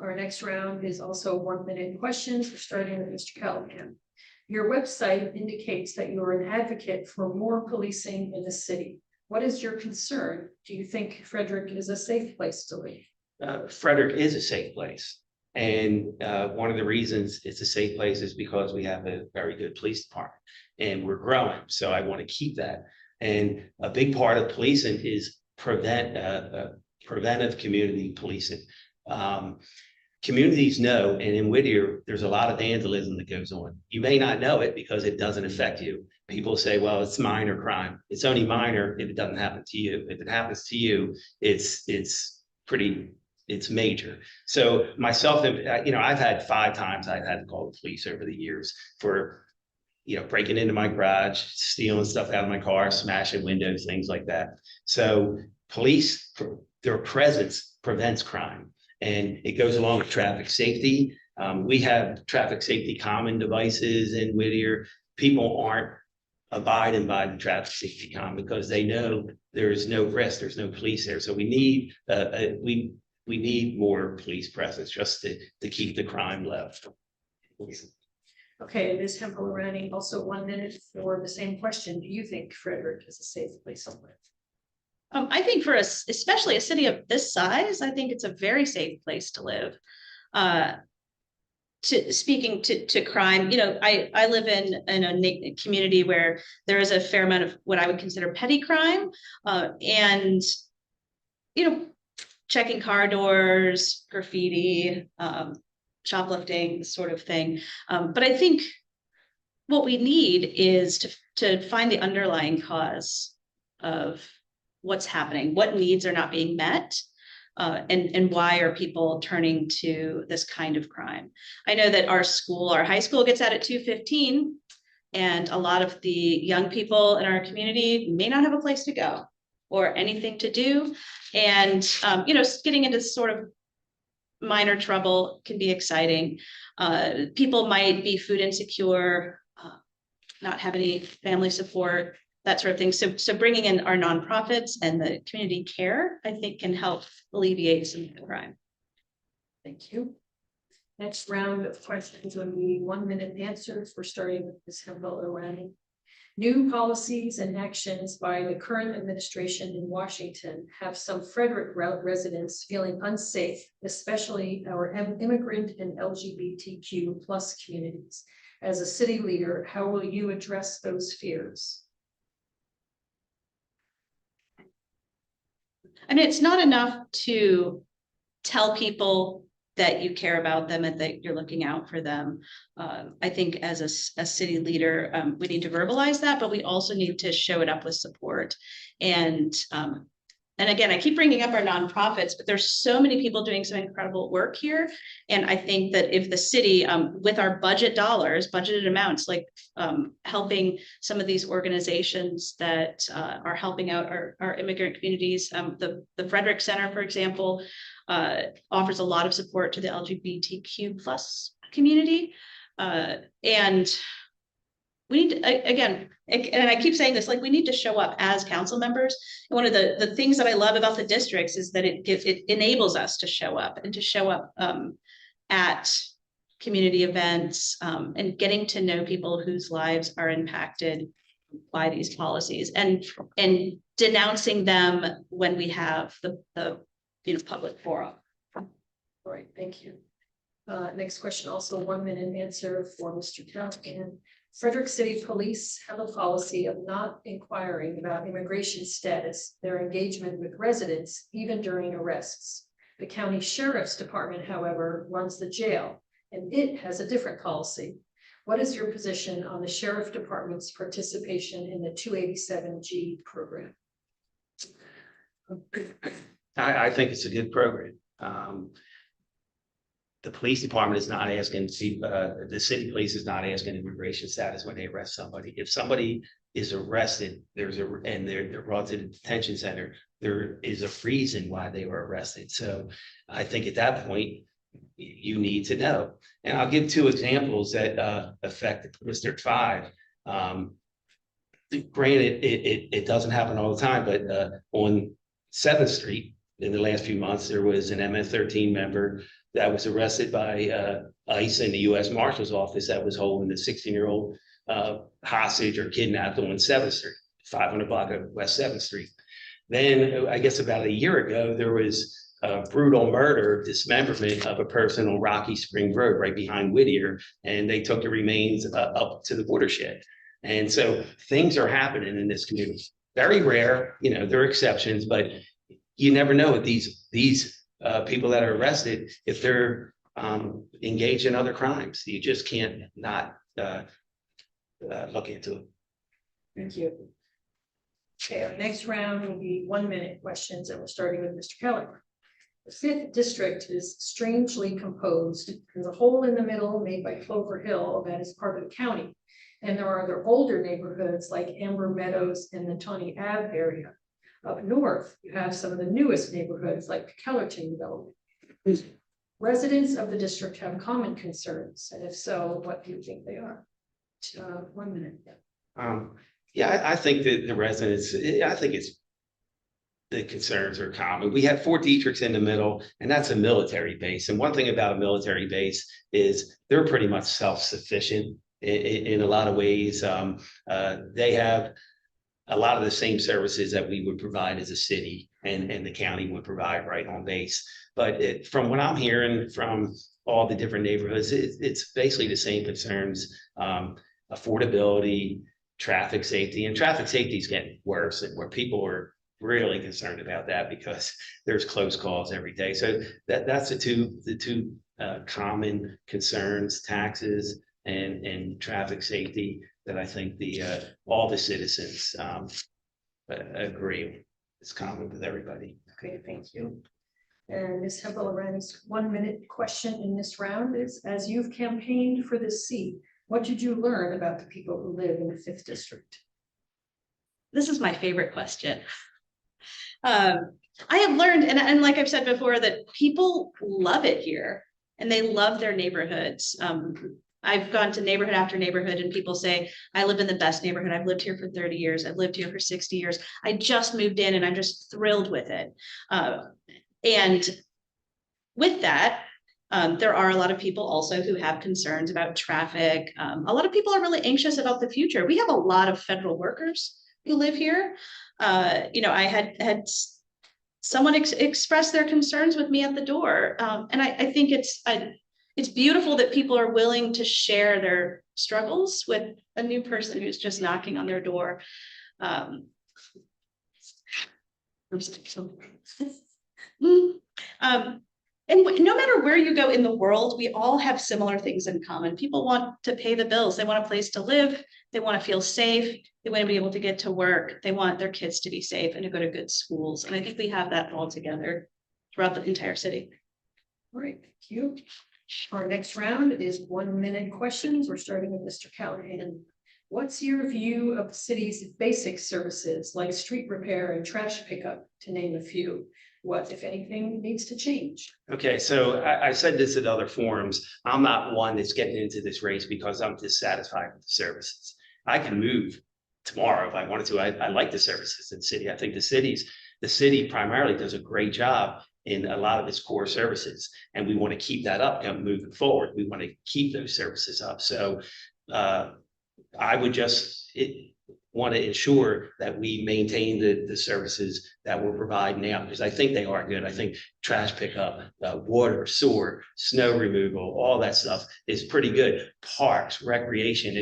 Our next round is also 1-minute questions. We're starting with Mr. Callahan. Your website indicates that you are an advocate for more policing in the city. What is your concern? Do you think Frederick is a safe place to live? Frederick is a safe place. And one of the reasons it's a safe place is because we have a very good police department and we're growing. So I want to keep that. And a big part of policing is preventive community policing. Communities know, and in Whittier, there's a lot of vandalism that goes on. You may not know it because it doesn't affect you. People say, well, it's minor crime. It's only minor if it doesn't happen to you. If it happens to you, it's major. So myself, I've had 5 times I've had to call the police over the years for, breaking into my garage, stealing stuff out of my car, smashing windows, things like that. So police, their presence prevents crime, and it goes along with traffic safety. We have traffic safety common devices in Whittier. People aren't abiding by the traffic safety common because they know there's no risk, there's no police there. So we need we need more police presence just to keep the crime low. Okay, Ms. Hempel, Irani, also 1 minute for the same question. Do you think Frederick is a safe place to live? I think for us, especially a city of this size, I think it's a very safe place to live. Speaking to crime, I live in a community where there is a fair amount of what I would consider petty crime, and checking car doors, graffiti, shoplifting, sort of thing. But I think what we need is to find the underlying cause of what's happening, what needs are not being met, and why are people turning to this kind of crime. I know that our high school gets out at 2:15, and a lot of the young people in our community may not have a place to go or anything to do. And, getting into sort of minor trouble can be exciting. People might be food insecure, not have any family support, that sort of thing. So bringing in our nonprofits and the community care, I think, can help alleviate some of the crime. Thank you. Next round of questions will be 1 minute answers. We're starting with Ms. Hempel, Irani. New policies and actions by the current administration in Washington have some Frederick residents feeling unsafe, especially our immigrant and LGBTQ plus communities. As a city leader, how will you address those fears? I mean, it's not enough to tell people that you care about them and that you're looking out for them. I think as a city leader, we need to verbalize that, but we also need to show it up with support. And again, I keep bringing up our nonprofits, but there's so many people doing some incredible work here. And I think that if the city, with our budgeted amounts, like helping some of these organizations that are helping out our immigrant communities, the Frederick Center, for example, offers a lot of support to the LGBTQ plus community. And we need to, again, and I keep saying this, like, we need to show up as council members. And one of the things that I love about the districts is that it enables us to show up and to show up at community events, and getting to know people whose lives are impacted by these policies, and denouncing them when we have the public forum. All right, thank you. Next question, also 1 minute answer for Mr. Callahan. Frederick City Police have a policy of not inquiring about immigration status, their engagement with residents, even during arrests. The county sheriff's department, however, runs the jail, and it has a different policy. What is your position on the sheriff department's participation in the 287G program? I think it's a good program. The police department is not asking, the city police is not asking immigration status when they arrest somebody. If somebody is arrested, and they're brought to the detention center, there is a reason why they were arrested. So I think at that point, you need to know. And I'll give 2 examples that affect District 5. Granted, it doesn't happen all the time, but on 7th Street, in the last few months, there was an MS-13 member that was arrested by ICE and the U.S. Marshal's Office that was holding a 16-year-old hostage or kidnapped on 7th Street, 500 block of West 7th Street. Then, I guess about a year ago, there was a brutal murder, dismemberment of a person on Rocky Spring Road, right behind Whittier, and they took the remains up to the watershed. And so things are happening in this community. Very rare, there are exceptions, but you never know with these people that are arrested if they're engaged in other crimes. You just can't not look into it. Thank you. Okay, our next round will be 1 minute questions, and we're starting with Mr. Callahan. The 5th district is strangely composed. There's a hole in the middle made by Clover Hill that is part of the county. And there are other older neighborhoods like Amber Meadows and the Tawny Ave area. Up north, you have some of the newest neighborhoods like Kellerton development. Residents of the district have common concerns, and if so, what do you think they are? 1 minute. Yeah, I think that the residents, I think the concerns are common. We have Fort Detrick's in the middle, and that's a military base. And one thing about a military base is they're pretty much self-sufficient in a lot of ways. They have a lot of the same services that we would provide as a city and the county would provide right on base. But from what I'm hearing from all the different neighborhoods, it's basically the same concerns, affordability, traffic safety, and traffic safety is getting worse, and where people are really concerned about that because there's close calls every day. So that's the two common concerns: taxes and traffic safety, that I think all the citizens agree is common with everybody. Okay, thank you. And Ms. Hempel, Irani's 1 minute question in this round is: as you've campaigned for this seat, what did you learn about the people who live in the 5th district? This is my favorite question. I have learned, and like I've said before, that people love it here and they love their neighborhoods. I've gone to neighborhood after neighborhood and people say, I live in the best neighborhood. I've lived here for 30 years. I've lived here for 60 years. I just moved in and I'm just thrilled with it. And with that, there are a lot of people also who have concerns about traffic. A lot of people are really anxious about the future. We have a lot of federal workers who live here. I had someone express their concerns with me at the door. And I think it's beautiful that people are willing to share their struggles with a new person who's just knocking on their door. And no matter where you go in the world, we all have similar things in common. People want to pay the bills. They want a place to live. They want to feel safe. They want to be able to get to work. They want their kids to be safe and to go to good schools. And I think we have that all together throughout the entire city. All right, thank you. Our next round is 1 minute questions. We're starting with Mr. Callahan. What's your view of the city's basic services like street repair and trash pickup, to name a few? What, if anything, needs to change? Okay, so I said this at other forums. I'm not one that's getting into this race because I'm dissatisfied with the services. I can move tomorrow if I wanted to. I like the services in the city. I think the city primarily does a great job in a lot of its core services, and we want to keep that up moving forward. We want to keep those services up. So I would just want to ensure that we maintain the services that we're providing now, because I think they are good. I think trash pickup, water, sewer, snow removal, all that stuff is pretty good. Parks, recreation.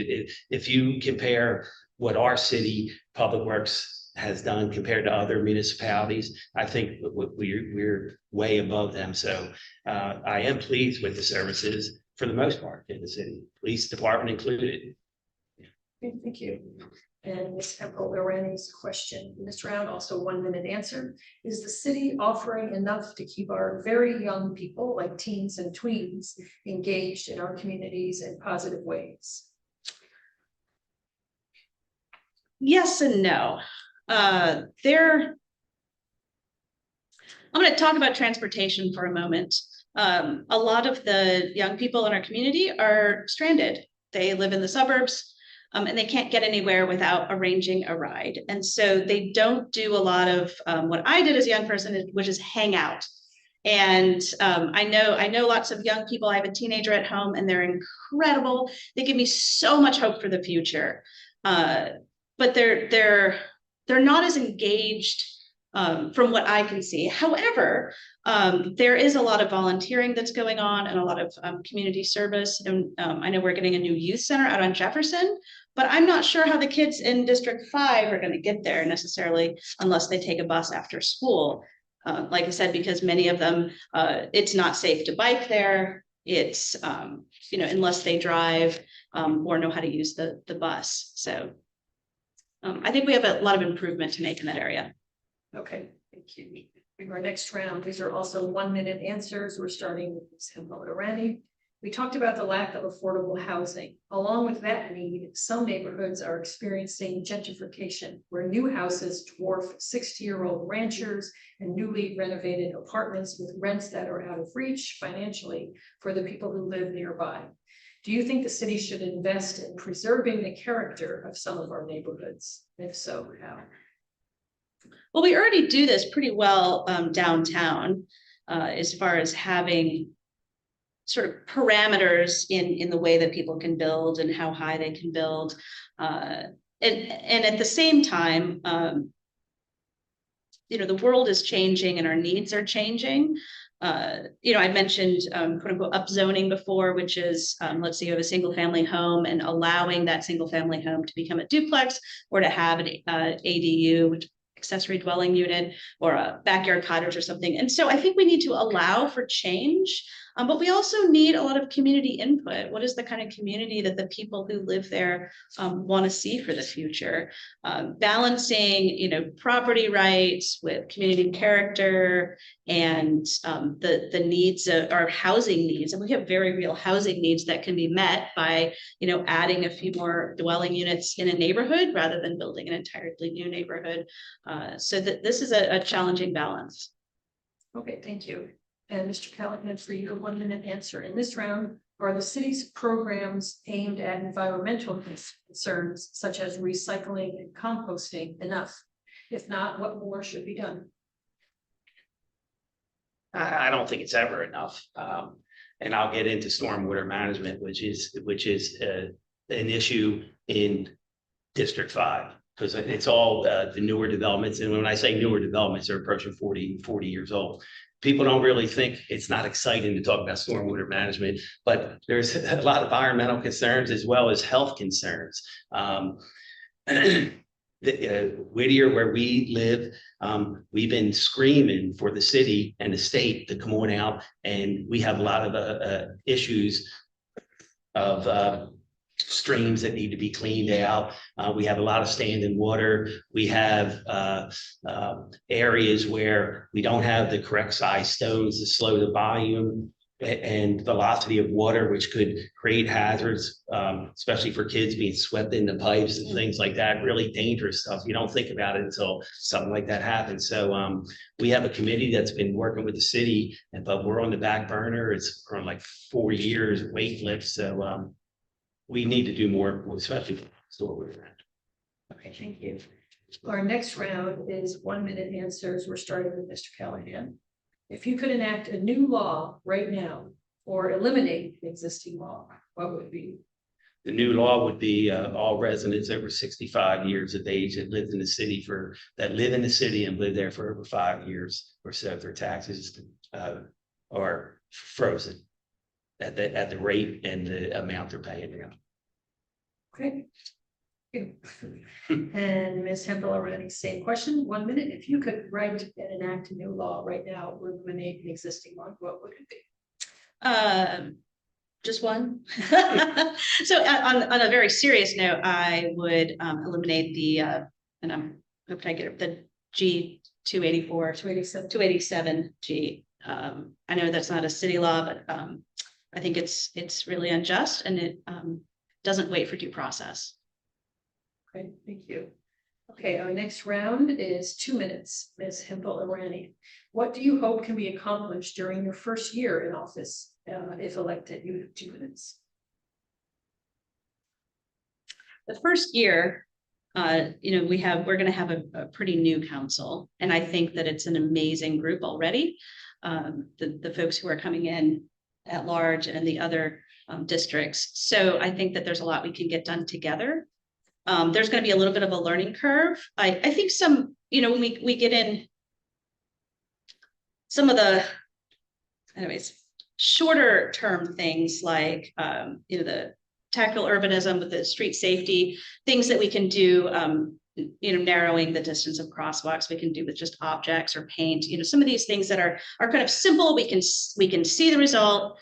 If you compare what our city public works has done compared to other municipalities, I think we're way above them. So I am pleased with the services for the most part in the city, police department included. Okay, thank you. And Ms. Hempel, Irani's question in this round, also 1 minute answer. Is the city offering enough to keep our very young people, like teens and tweens, engaged in our communities in positive ways? Yes and no. I'm going to talk about transportation for a moment. A lot of the young people in our community are stranded. They live in the suburbs. And they can't get anywhere without arranging a ride. And so they don't do a lot of what I did as a young person, which is hang out. And I know lots of young people. I have a teenager at home and they're incredible. They give me so much hope for the future. But they're not as engaged from what I can see. However, there is a lot of volunteering that's going on and a lot of community service. And I know we're getting a new youth center out on Jefferson, but I'm not sure how the kids in District 5 are going to get there necessarily unless they take a bus after school. Like I said, because many of them, it's not safe to bike there. It's, unless they drive or know how to use the bus. So I think we have a lot of improvement to make in that area. Okay, thank you. In our next round, these are also 1 minute answers. We're starting with Ms. Hempel Irani. We talked about the lack of affordable housing. Along with that need, some neighborhoods are experiencing gentrification, where new houses dwarf 60-year-old ranchers and newly renovated apartments with rents that are out of reach financially for the people who live nearby. Do you think the city should invest in preserving the character of some of our neighborhoods? If so, how? Well, we already do this pretty well downtown as far as having sort of parameters in the way that people can build and how high they can build. And at the same time, the world is changing and our needs are changing. I mentioned quote unquote upzoning before, which is let's say you have a single family home and allowing that single family home to become a duplex or to have an ADU, which accessory dwelling unit, or a backyard cottage or something. And so I think we need to allow for change, but we also need a lot of community input. What is the kind of community that the people who live there want to see for the future? Balancing, property rights with community character and the needs of our housing needs. And we have very real housing needs that can be met by, adding a few more dwelling units in a neighborhood rather than building an entirely new neighborhood. So that this is a challenging balance. Okay, thank you. And Mr. Callahan, for your 1-minute answer in this round, are the city's programs aimed at environmental concerns such as recycling and composting enough? If not, what more should be done? I don't think it's ever enough. And I'll get into stormwater management, which is an issue in District 5. Because it's all the newer developments. And when I say newer developments, they're approaching 40 years old. People don't really think it's not exciting to talk about stormwater management, but there's a lot of environmental concerns as well as health concerns. Whittier, where we live, we've been screaming for the city and the state to come on out, and we have a lot of issues of streams that need to be cleaned out. We have a lot of standing water. We have areas where we don't have the correct size stones to slow the volume and velocity of water, which could create hazards, especially for kids being swept into pipes and things like that. Really dangerous stuff. You don't think about it until something like that happens. So we have a committee that's been working with the city, but we're on the back burner. It's from like 4 years wait list. So we need to do more, especially stormwater. Okay, thank you. Our next round is 1-minute answers. We're starting with Mr. Callahan. If you could enact a new law right now or eliminate an existing law, what would it be? The new law would be all residents over 65 years of age that live in the city and live there for over 5 years or so, their taxes are frozen at the rate and the amount they're paying now. Okay. And Ms. Hempel, already same question. 1 minute. If you could write and enact a new law right now or eliminate an existing one, what would it be? Just one. So on a very serious note, I would eliminate the and I'm hoping I get it, the G 284 287 G. I know that's not a city law, but I think it's really unjust, and it doesn't wait for due process. Okay, thank you. Okay, our next round is 2 minutes. Ms. Hempel Irani, what do you hope can be accomplished during your first year in office? If elected, you have 2 minutes. The first year, we're going to have a pretty new council, and I think that it's an amazing group already. The folks who are coming in at large and the other districts. So I think that there's a lot we can get done together. There's going to be a little bit of a learning curve. I think some, when we get in some of the, shorter term things like, the tactical urbanism with the street safety, things that we can do, narrowing the distance of crosswalks, we can do with just objects or paint, some of these things that are kind of simple, we can see the result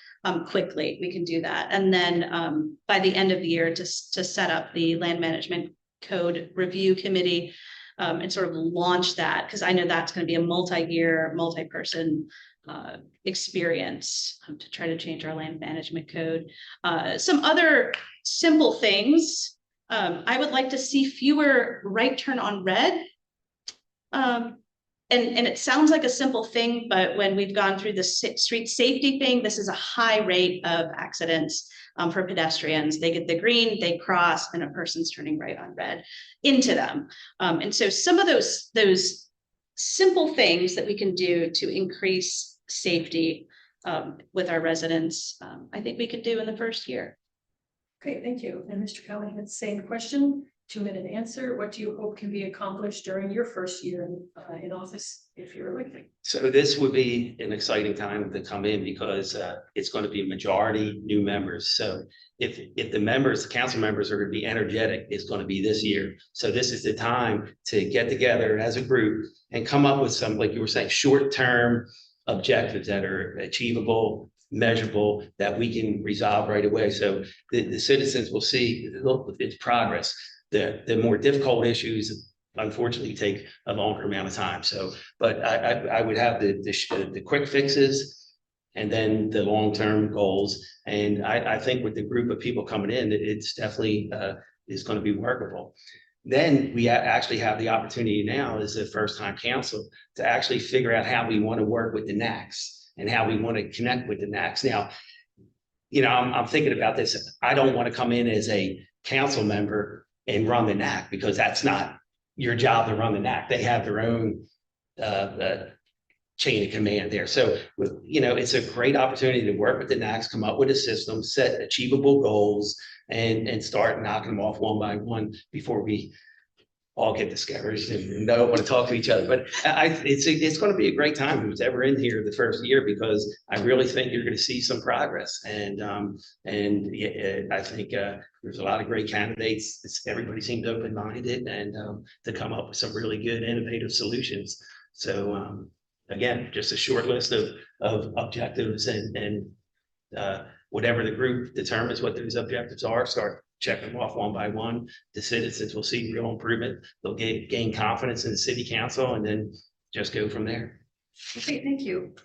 quickly, we can do that. And then by the end of the year to set up the land management code review committee and sort of launch that, because I know that's going to be a multi-year, multi-person experience to try to change our land management code. Some other simple things. I would like to see fewer right turn on red. And it sounds like a simple thing, but when we've gone through the street safety thing, this is a high rate of accidents for pedestrians. They get the green, they cross, and a person's turning right on red into them. And so some of those simple things that we can do to increase safety with our residents, I think we could do in the first year. Okay, thank you. And Mr. Callahan, same question, 2-minute answer. What do you hope can be accomplished during your first year in office if you're elected? So this would be an exciting time to come in because it's going to be a majority new members. So if the members, the council members are going to be energetic, it's going to be this year. So this is the time to get together as a group and come up with some, like you were saying, short-term objectives that are achievable, measurable, that we can resolve right away. So the citizens will see its progress. The more difficult issues, unfortunately, take a longer amount of time. So, but I would have the quick fixes and then the long-term goals. And I think with the group of people coming in, it's definitely is going to be workable. Then we actually have the opportunity now as a first-time council to actually figure out how we want to work with the NACs and how we want to connect with the NACs. Now, you know, I'm thinking about this. I don't want to come in as a council member and run the NAC because that's not your job to run the NAC. They have their own chain of command there. So, you know, it's a great opportunity to work with the NACs, come up with a system, set achievable goals, and start knocking them off one by one before we all get discouraged and don't want to talk to each other. But it's going to be a great time who's ever in here the first year, because I really think you're going to see some progress. And I think there's a lot of great candidates. Everybody seemed open-minded and to come up with some really good innovative solutions. So again, just a short list of objectives, and whatever the group determines what those objectives are, start checking them off one by one. The citizens will see real improvement. They'll gain confidence in the city council, and then just go from there. Okay, thank you.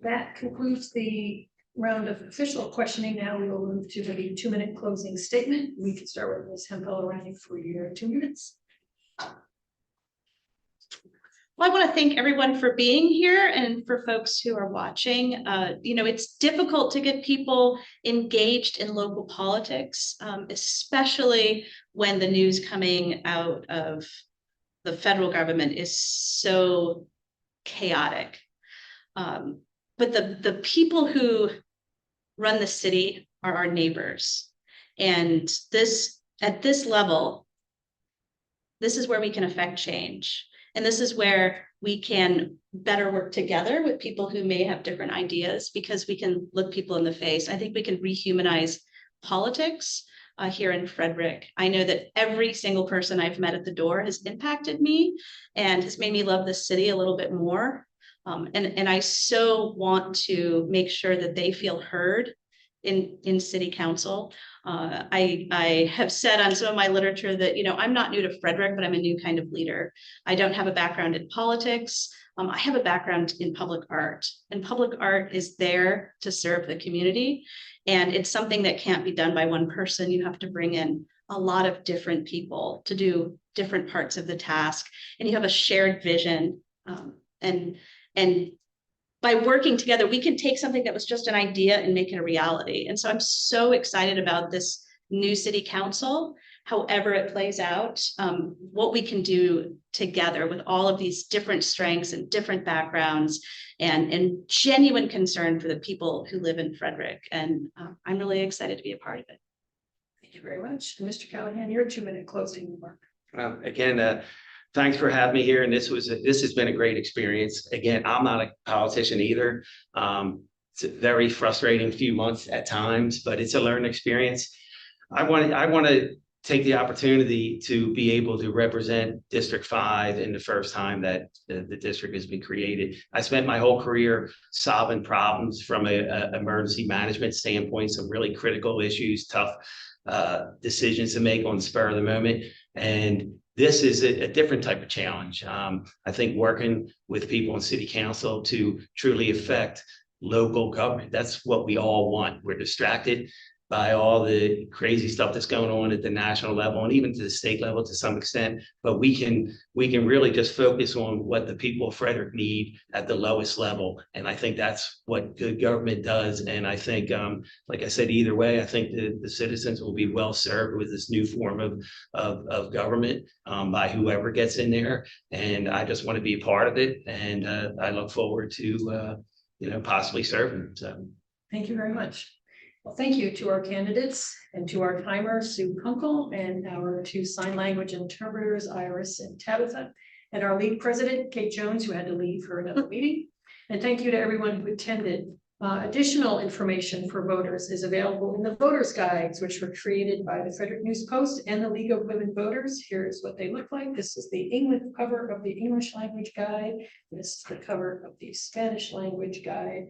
That concludes the round of official questioning. Now we will move to the 2-minute closing statement. We can start with Ms. Hempel Irani for your 2 minutes. Well, I want to thank everyone for being here, and for folks who are watching. You know, it's difficult to get people engaged in local politics, especially when the news coming out of the federal government is so chaotic. But the people who run the city are our neighbors. And at this level, this is where we can affect change. And this is where we can better work together with people who may have different ideas, because we can look people in the face. I think we can rehumanize politics here in Frederick. I know that every single person I've met at the door has impacted me and has made me love this city a little bit more. And I so want to make sure that they feel heard in city council. I have said on some of my literature that, you know, I'm not new to Frederick, but I'm a new kind of leader. I don't have a background in politics. I have a background in public art, and public art is there to serve the community. And it's something that can't be done by one person. You have to bring in a lot of different people to do different parts of the task. And you have a shared vision. And by working together, we can take something that was just an idea and make it a reality. And so I'm so excited about this new city council, however it plays out, what we can do together with all of these different strengths and different backgrounds, and genuine concern for the people who live in Frederick. And I'm really excited to be a part of it. Thank you very much. Mr. Callahan, your 2-minute closing remark. Again, thanks for having me here. And this has been a great experience. Again, I'm not a politician either. It's a very frustrating few months at times, but it's a learning experience. I want to take the opportunity to be able to represent District 5 in the first time that the district has been created. I spent my whole career solving problems from an emergency management standpoint, some really critical issues, tough decisions to make on the spur of the moment. And this is a different type of challenge. I think working with people in city council to truly affect local government, that's what we all want. We're distracted by all the crazy stuff that's going on at the national level and even to the state level to some extent. But we can really just focus on what the people of Frederick need at the lowest level. And I think that's what good government does. And I think, like I said, either way, I think the citizens will be well served with this new form of government by whoever gets in there. And I just want to be a part of it. And I look forward to, possibly serving. So. Thank you very much. Well, thank you to our candidates and to our timer, Sue Kunkel, and our two sign language interpreters, Iris and Tabitha, and our lead president, Kate Jones, who had to leave for another meeting. And thank you to everyone who attended. Additional information for voters is available in the voters guides, which were created by the Frederick News Post and the League of Women Voters. Here's what they look like. This is the English cover of the English language guide. This is the cover of the Spanish language guide.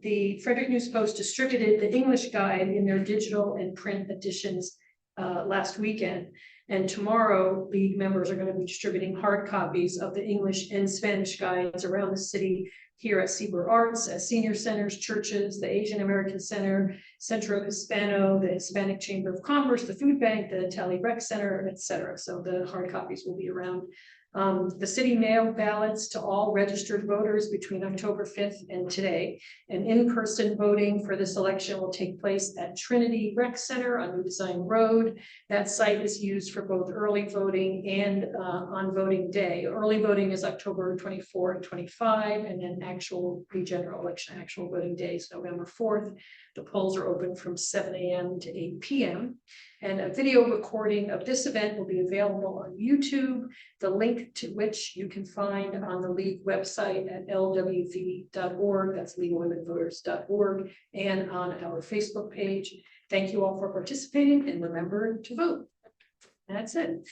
The Frederick News Post distributed the English guide in their digital and print editions last weekend. And tomorrow, League members are going to be distributing hard copies of the English and Spanish guides around the city here at Seaboard Arts, at senior centers, churches, the Asian American Center, Centro Hispano, the Hispanic Chamber of Commerce, the Food Bank, the Tally Rec Center, etc. So the hard copies will be around. The city mailed ballots to all registered voters between October 5th and today. And in-person voting for this election will take place at Trinity Rec Center on New Design Road. That site is used for both early voting and on voting day. Early voting is October 24 and 25, and then the general election, actual voting day is November 4th. The polls are open from 7 a.m. to 8 p.m. And a video recording of this event will be available on YouTube, the link to which you can find on the League website at lwv.org, that's leaguewomenvoters.org, and on our Facebook page. Thank you all for participating, and remember to vote. That's it.